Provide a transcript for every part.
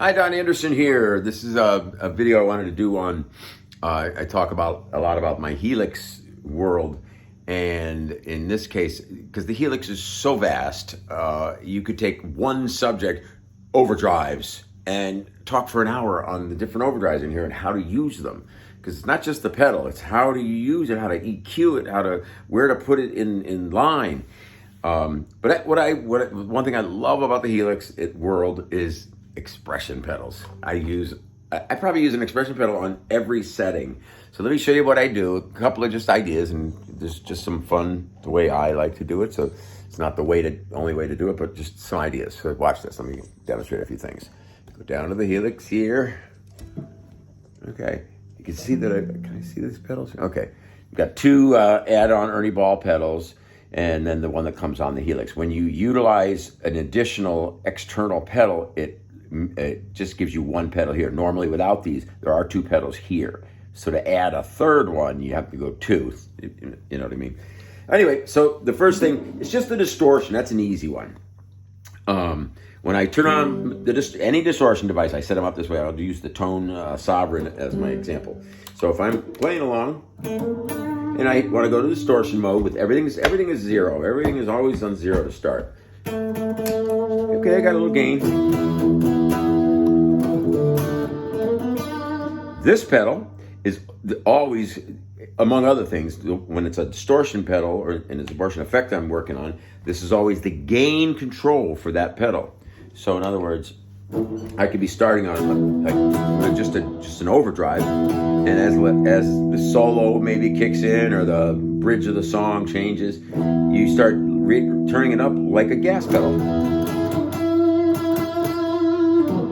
Hi, Don Anderson here. This is a video I wanted to do on, I talk about a lot about my Helix world. And in this case, because the Helix is so vast, you could take one subject, overdrives, and talk for an hour on the different overdrives in here and how to use them. Because it's not just the pedal, it's how do you use it, how to EQ it, where to put it in line. But one thing I love about the Helix world is expression pedals. I probably use an expression pedal on every setting. So let me show you what I do. A couple of just ideas, and there's just some fun the way I like to do it. So it's not the only way to do it, but just some ideas. So watch this. Let me demonstrate a few things. Go down to the Helix here. Okay, you can see that can I see these pedals? Okay, you've got two add-on Ernie Ball pedals, and then the one that comes on the Helix. When you utilize an additional external pedal, it just gives you one pedal here. Normally without these, there are two pedals here. So to add a third one, you have to go two, you know what I mean? Anyway, so the first thing, it's just the distortion. That's an easy one. When I turn on any distortion device, I set them up this way. I'll use the Tone Sovereign as my example. So if I'm playing along, and I want to go to distortion mode with everything is zero. Everything is always on zero to start. Okay, I got a little gain. This pedal is always, among other things, when it's a distortion pedal or an distortion effect I'm working on, this is always the gain control for that pedal. So in other words, I could be starting on just an overdrive, and as the solo maybe kicks in or the bridge of the song changes, you start turning it up like a gas pedal.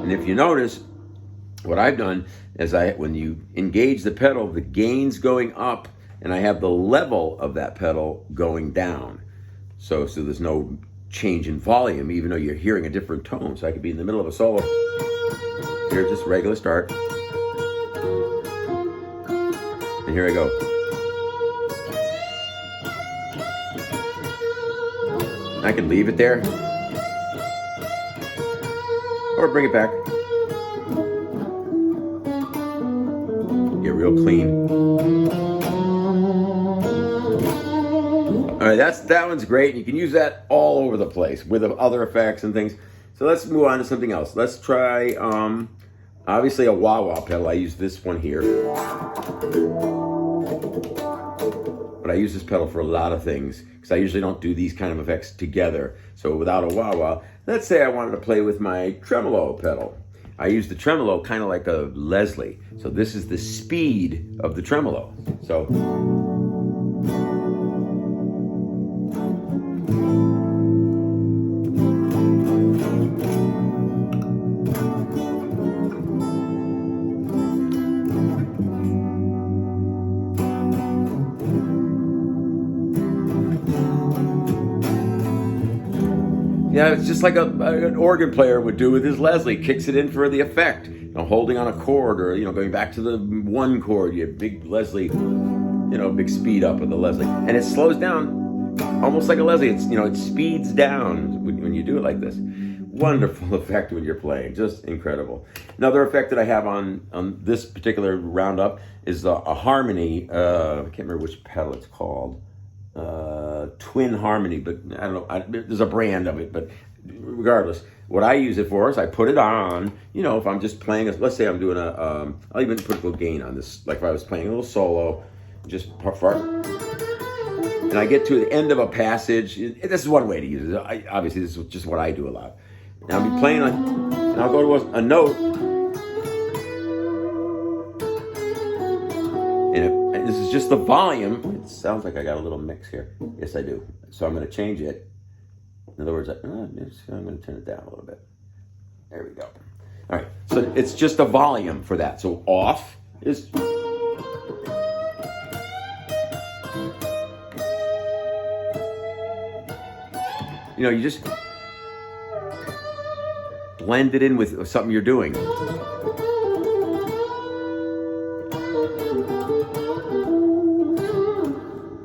And if you notice, what I've done is when you engage the pedal, the gain's going up, and I have the level of that pedal going down. So there's no change in volume, even though you're hearing a different tone. So I could be in the middle of a solo. Here's just regular start. And here I go. I can leave it there, or bring it back. Get real clean. All right, that one's great. You can use that all over the place with other effects and things. So let's move on to something else. Let's try, obviously a wah-wah pedal. I use this one here. But I use this pedal for a lot of things because I usually don't do these kind of effects together. So without a wah-wah, let's say I wanted to play with my tremolo pedal. I use the tremolo kind of like a Leslie. So this is the speed of the tremolo. So yeah, it's just like an organ player would do with his Leslie. Kicks it in for the effect. Holding on a chord, or going back to the one chord. You have big Leslie, big speed up of the Leslie, and it slows down almost like a Leslie. It's it speeds down when you do it like this. Wonderful effect when you're playing, just incredible. Another effect that I have on this particular roundup is a harmony. I can't remember which pedal it's called. Twin harmony, but I don't know. There's a brand of it, but regardless, what I use it for is I put it on. If I'm just playing, let's say I'm doing I'll even put a little gain on this. Like if I was playing a little solo, just and I get to the end of a passage. This is one way to use it. Obviously, this is just what I do a lot. Now I'll be playing and I'll go to a note, and this is just the volume. It sounds like I got a little mix here. Yes, I do. So I'm going to change it. In other words, I'm going to turn it down a little bit. There we go. All right. So it's just a volume for that. So off is. You just blend it in with something you're doing.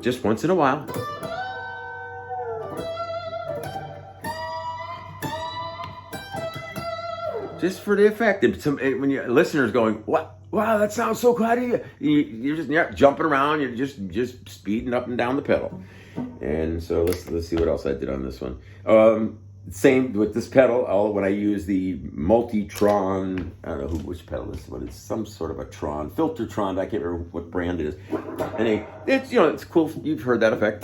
Just once in a while. just for the effect. And when your listeners going, what? Wow, that sounds so cool. How do you're just jumping around. You're just speeding up and down the pedal. And so let's see what else I did on this one. Same with this pedal. When I use the multi-tron, I don't know which pedal this is, but it's some sort of a tron, filter tron. I can't remember what brand it is. And it's it's cool. You've heard that effect.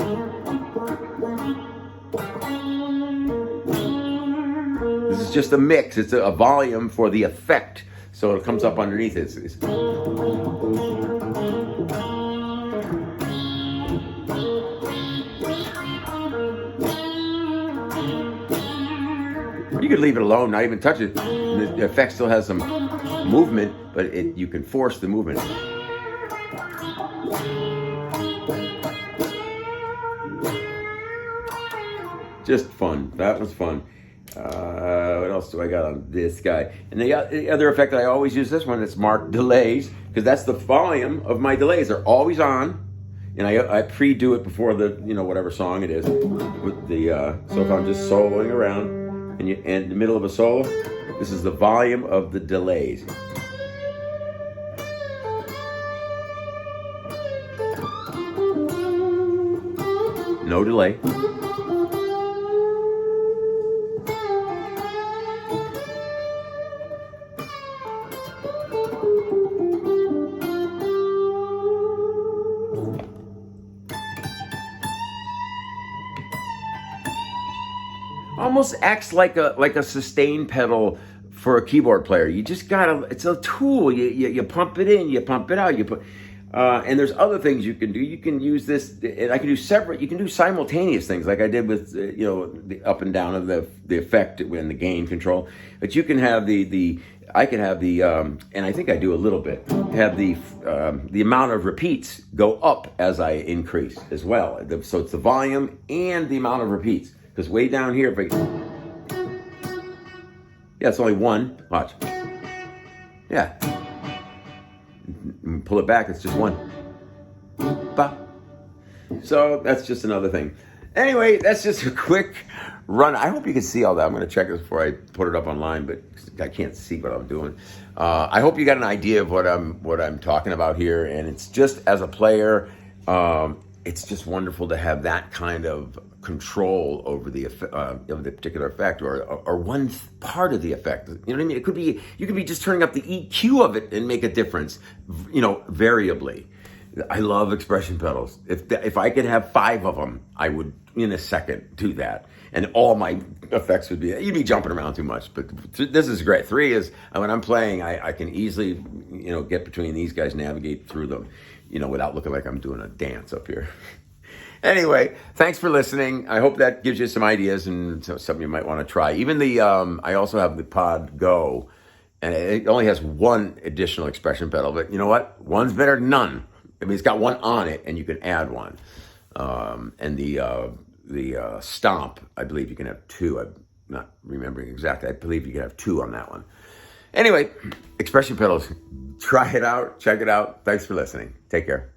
This is just a mix. It's a volume for the effect. So it comes up underneath it. You could leave it alone, not even touch it. The effect still has some movement, but you can force the movement. Just fun. That was fun. What else do I got on this guy? And the other effect that I always use, this one, it's marked delays, because that's the volume of my delays. They're always on, and I pre-do it before the whatever song it is. With the so if I'm just soloing around and in the middle of a solo, this is the volume of the delays. No delay. Almost acts like a sustain pedal for a keyboard player. You just gotta, it's a tool. You pump it in, you pump it out, and there's other things you can do. You can use this, and I can do separate, you can do simultaneous things like I did with, the up and down of the effect and the gain control. But you can have I can have and I think I do a little bit, have the amount of repeats go up as I increase as well. So it's the volume and the amount of repeats. Because way down here, it's only one. Watch. Yeah. Pull it back, it's just one. Ba. So that's just another thing. Anyway, that's just a quick run. I hope you can see all that. I'm going to check this before I put it up online, but I can't see what I'm doing. I hope you got an idea of what I'm talking about here. And it's just, as a player, it's just wonderful to have that kind of control over the particular effect, or one part of the effect. You know what I mean? It could be, you could be just turning up the EQ of it and make a difference, variably. I love expression pedals. If I could have 5 of them, I would in a second do that. And all my effects would be, you'd be jumping around too much. But this is great. 3 is, when I'm playing, I can easily, get between these guys, navigate through them, without looking like I'm doing a dance up here. Anyway, thanks for listening. I hope that gives you some ideas and something you might want to try. Even I also have the Pod Go, and it only has 1 additional expression pedal. But you know what? One's better than none. I mean, it's got 1 on it, and you can add 1. And the Stomp, I believe you can have 2. I'm not remembering exactly. I believe you can have 2 on that one. Anyway, expression pedals. Try it out. Check it out. Thanks for listening. Take care.